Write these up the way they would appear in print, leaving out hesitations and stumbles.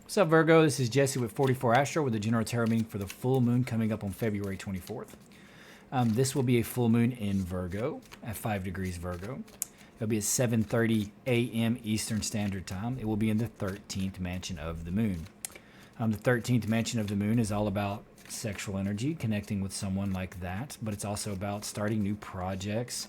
What's up, Virgo? This is Jesse with 44 Astro with a general tarot reading for the full moon coming up on February 24th. This will be a full moon in Virgo at 5 degrees Virgo. It'll be at 7:30 a.m. Eastern Standard Time. It will be in the 13th mansion of the moon. The 13th mansion of the moon is all about sexual energy, connecting with someone like that, but it's also about starting new projects,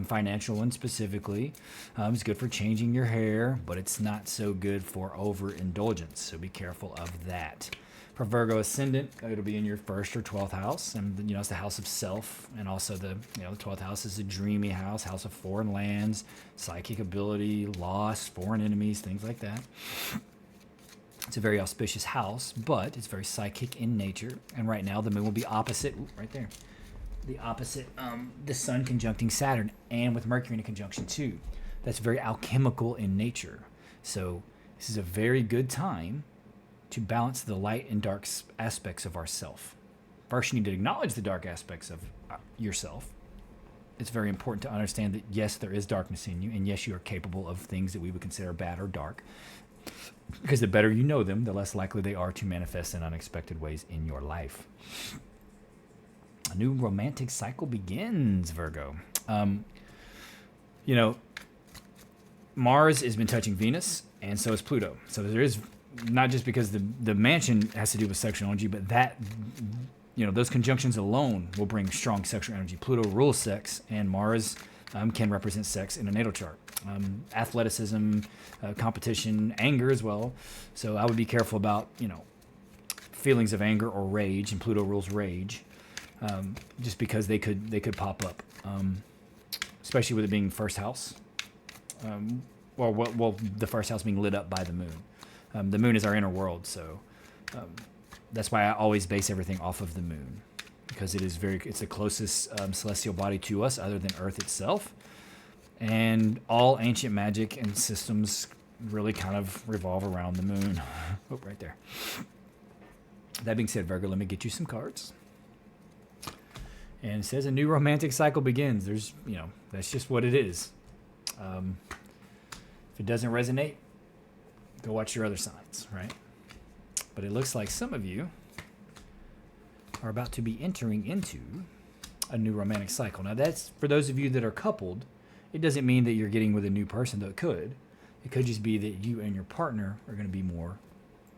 financial ones specifically. It's good for changing your hair, but it's not so good for overindulgence, so be careful of that. For Virgo ascendant, it'll be in your 1st or 12th house, and it's the house of self, and also the 12th house is a dreamy house of foreign lands, psychic ability, loss, foreign enemies, things like that. It's a very auspicious house, but it's very psychic in nature, and right now the moon will be opposite, right there, the opposite, the sun conjuncting Saturn, and with Mercury in a conjunction too. That's very alchemical in nature, so this is a very good time to balance the light and dark aspects of ourself. First, you need to acknowledge the dark aspects of yourself. It's very important to understand that, yes, there is darkness in you, and yes, you are capable of things that we would consider bad or dark. Because the better you know them, the less likely they are to manifest in unexpected ways in your life. A new romantic cycle begins, Virgo. Mars has been touching Venus, and so is Pluto. So there is, not just because the mansion has to do with sexual energy, but that, those conjunctions alone will bring strong sexual energy. Pluto rules sex, and Mars can represent sex in a natal chart. Athleticism, competition, anger as well. So I would be careful about, feelings of anger or rage, and Pluto rules rage, just because they could pop up, especially with it being first house. The first house being lit up by the moon. The moon is our inner world, so that's why I always base everything off of the moon, because it's the closest celestial body to us other than Earth itself. And all ancient magic and systems really kind of revolve around the moon. Oh, right there. That being said, Virgo, let me get you some cards. And it says a new romantic cycle begins. There's, that's just what it is. If it doesn't resonate, go watch your other signs, right? But it looks like some of you are about to be entering into a new romantic cycle. Now, that's for those of you that are coupled. It doesn't mean that you're getting with a new person, though it could. It could just be that you and your partner are going to be more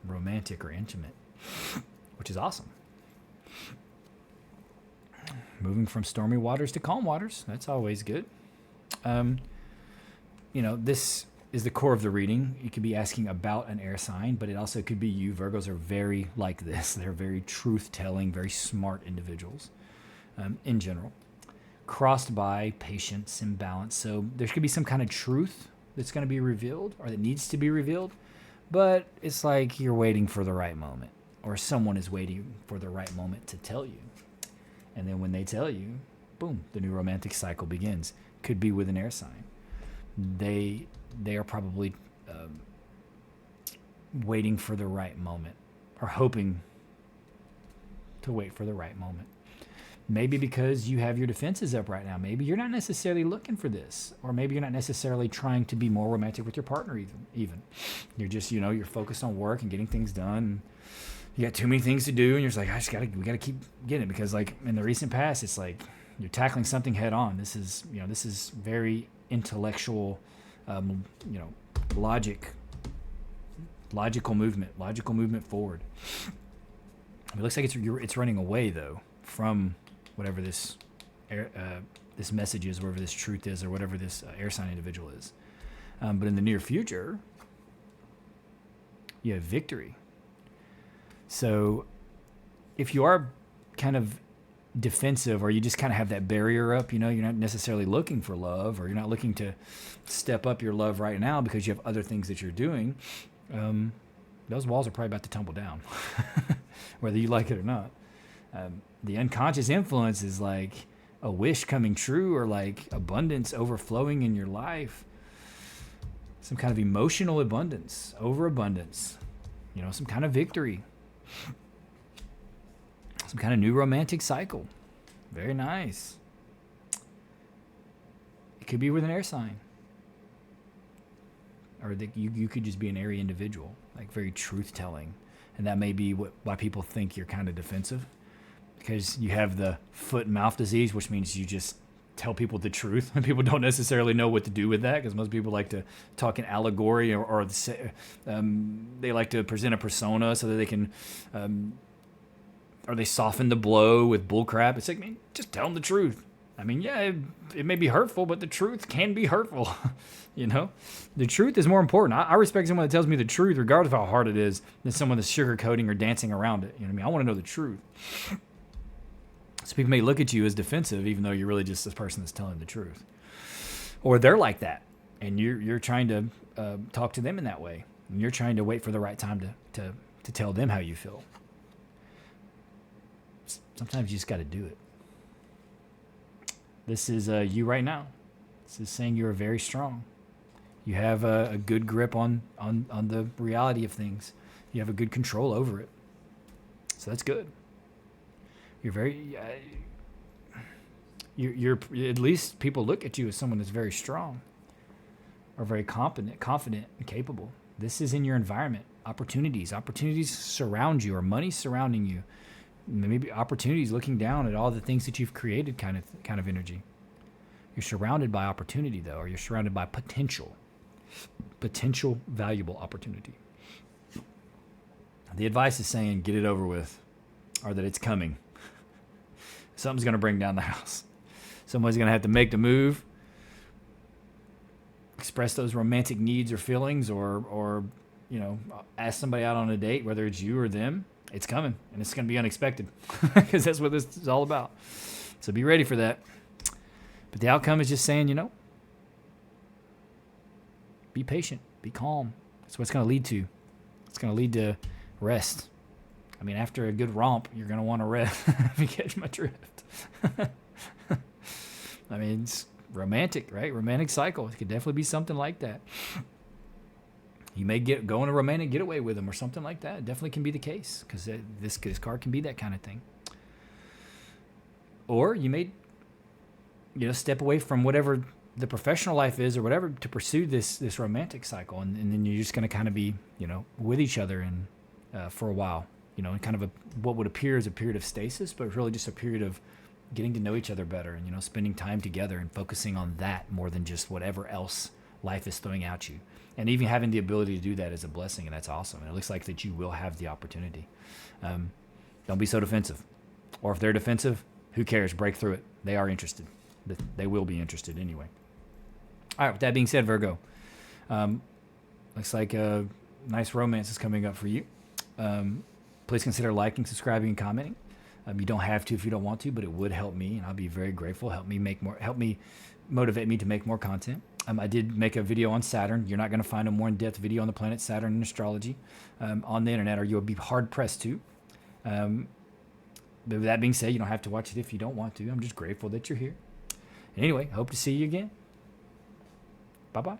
romantic or intimate, which is awesome. Moving from stormy waters to calm waters. That's always good. This is the core of the reading. You could be asking about an air sign, but it also could be you. Virgos are very like this. They're very truth-telling, very smart individuals in general. Crossed by patience and balance. So there could be some kind of truth that's going to be revealed or that needs to be revealed, but it's like you're waiting for the right moment, or someone is waiting for the right moment to tell you. And then when they tell you, boom, the new romantic cycle begins. Could be with an air sign. They are probably waiting for the right moment, or hoping to wait for the right moment. Maybe because you have your defenses up right now. Maybe you're not necessarily looking for this, or maybe you're not necessarily trying to be more romantic with your partner even. You're just, you're focused on work and getting things done. You got too many things to do, and you're just like, we got to keep getting it, because like in the recent past, it's like you're tackling something head on. This is very intellectual, logical movement forward. It looks like it's running away though from whatever this message is, whatever this truth is, or whatever this air sign individual is. But in the near future, you have victory. So if you are kind of defensive, or you just kind of have that barrier up, you're not necessarily looking for love, or you're not looking to step up your love right now because you have other things that you're doing, those walls are probably about to tumble down, whether you like it or not. The unconscious influence is like a wish coming true, or like abundance overflowing in your life. Some kind of emotional abundance, overabundance, some kind of victory, some kind of new romantic cycle. Very nice. It could be with an air sign. or that you could just be an airy individual. like very truth-telling. And that may be why people think you're kind of defensive, because you have the foot and mouth disease, which means you just tell people the truth, and people don't necessarily know what to do with that, because most people like to talk in allegory, or they like to present a persona so that they can, or they soften the blow with bullcrap. It's like, man, just tell them the truth. I mean, yeah, it may be hurtful, but the truth can be hurtful. You know, the truth is more important. I respect someone that tells me the truth, regardless of how hard it is, than someone that's sugarcoating or dancing around it. You know what I mean? I want to know the truth. So people may look at you as defensive, even though you're really just this person that's telling the truth. Or they're like that, and you're trying to talk to them in that way. And you're trying to wait for the right time to tell them how you feel. Sometimes you just got to do it. This is you right now. This is saying you're very strong. You have a good grip on the reality of things. You have a good control over it. So that's good. You're very, you're at least people look at you as someone that's very strong, or very confident and capable. This is in your environment. Opportunities surround you, or money surrounding you. Maybe opportunities looking down at all the things that you've created, kind of energy. You're surrounded by opportunity, though, or you're surrounded by potential valuable opportunity. The advice is saying get it over with, or that it's coming. Something's going to bring down the house. Someone's going to have to make the move, express those romantic needs or feelings, or ask somebody out on a date, whether it's you or them. It's coming, and it's going to be unexpected, because that's what this is all about. So be ready for that. But the outcome is just saying, be patient, be calm. That's what it's going to lead to. It's going to lead to rest. I mean, after a good romp, you're going to want to rest, if you catch my drift. I mean, it's romantic, right? Romantic cycle. It could definitely be something like that. You may go on a romantic getaway with them or something like that. It definitely can be the case, because this card can be that kind of thing. Or you may, step away from whatever the professional life is or whatever to pursue this romantic cycle, and then you're just going to kind of be, with each other and for a while, in kind of what would appear as a period of stasis, but really just a period of getting to know each other better and, spending time together and focusing on that more than just whatever else life is throwing at you. And even having the ability to do that is a blessing, and that's awesome. And it looks like that you will have the opportunity. Don't be so defensive. Or if they're defensive, who cares? Break through it. They are interested. They will be interested anyway. All right, with that being said, Virgo, looks like a nice romance is coming up for you. Please consider liking, subscribing, and commenting. You don't have to if you don't want to, but it would help me, and I'll be very grateful. Help me motivate me to make more content. I did make a video on Saturn. You're not going to find a more in-depth video on the planet Saturn and astrology on the internet, or you'll be hard-pressed to. But with that being said, you don't have to watch it if you don't want to. I'm just grateful that you're here. And anyway, hope to see you again. Bye-bye.